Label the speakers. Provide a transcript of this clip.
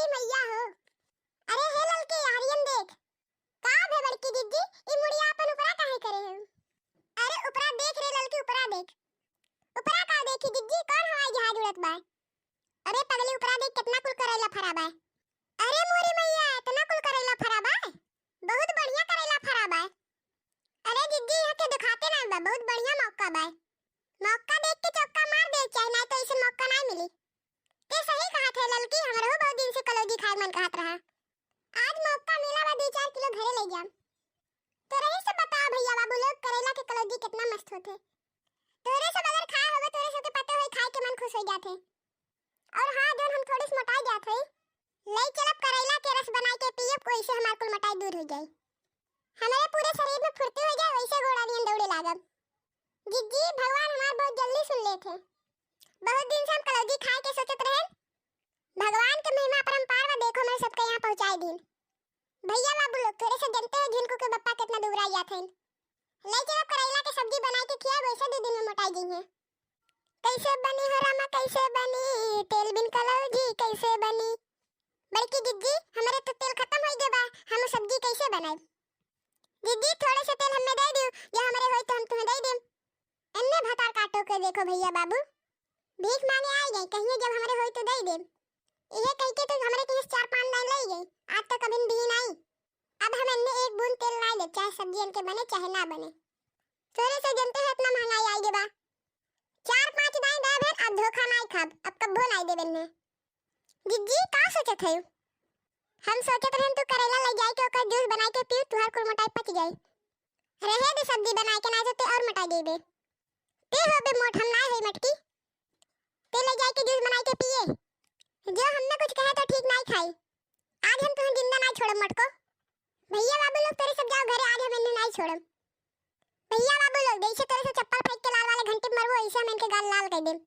Speaker 1: मोरी मैया हो। अरे हे ललके हरियन देख का भे बड़की दीदी ई मुड़िया अपन ऊपरा काहे करे हो। अरे ऊपरा देख रे ललकी ऊपरा देख। ऊपरा का देखी दीदी कौन हवाई जहाज उड़त बा। अरे पगली ऊपरा देख कितना कुल करेला फरा बा। अरे मोरी मैया इतना कुल करेला फरा बा, बहुत बढ़िया करेला फरा बा। अरे दीदी यहाँ के दिखाते ना बा, बहुत बढ़िया मौका बा। मौका देख के चौका मार दे चाहे ना तो इसे मौका ना मिली। ते सही कहा थे ललकी, हमरो बहुत दिन से कलौजी खाए मन कहत रहा। आज मौका मिला बा 2-4 किलो घरे ले जाम। तो रही से बताओ भैया बाबू लोग करेला के कलौजी कितना मस्त होथे। तोरे सब अगर खाए होवे तोरे सब के पता होई खाए के मन खुश हो जाथे। और हां जोन हम थोड़ी मोटाई जात हई ले चलब करेला के रस बनाई के पियब कोई से हमार कुल मोटाई दूर हो जाए। हमारे पूरे शरीर में फुर्ती हो जाए वैसे घोड़ा नियन दौड़े लागब। जिज्जी भगवान हमार बहुत जल्दी सुन लेथे। बहुत दिन से हम कलौजी खाए के सोचत रहे। भगवान के महिमा परंपार व देखो मैं सबके यहाँ पहुंचाई दिन। भैया बाबू लोग थोड़े से जनते हो झुनको के बप्पा कितना दुबरा जात हैं। ले चलो करेला के सब्जी बना के खिया वैसे 2 दिन में मोटाई गई है। कैसे बनी हो रामा कैसे बनी तेल बिन कलौजी कैसे बनी। बड़की जिज्जी हमारे तो तेल खत्म हो गए बा, हम सब्जी कैसे बनाए। जिज्जी थोड़े से तेल हमें दे दियो, जो हमारे होई तो हम तुम्हें दे देम। अन्ने भतार काटो के देखो भैया बाबू भीख मांगे आई गए कहिए जब हमारे होई तो दे देम। ये कह के तो हमारे के 4-5 लाइन ले गई, आज तो कभी दी नहीं। अब हम अन्ने एक बूंद तेल ना ले चाहे सब्जी इनके बने चाहे ना बने। थोड़े से जनते हैं इतना महंगाई आई गे बा। 4-5 दाई दे भेन अब धोखा नहीं खाब, अब कब्बो नहीं देबे ने। जिज्जी का सोचत है। हम सोचत रहन तू करेला ले जाए के ओकर जूस बना के पी तुहार कुल मोटाई पच जाए। रहे दे सब्जी बना के ना जते और मोटाई देबे। ते होबे मोट हम ना है मटकी। ते ले जाए के जूस बना के पिए। जो हमने कुछ कहा तो ठीक नहीं खाई। आज हम तुम्हें जिंदा नहीं छोड़म मटको। भैया बाबू लोग तेरे सब जाओ घरे, आज हम इन्हें नहीं छोड़म। भैया बाबू लोग जैसे तेरे से चप्पल फेंक के लाल वाले घंटे मरवो ऐसे हम इनके गाल लाल कर देम।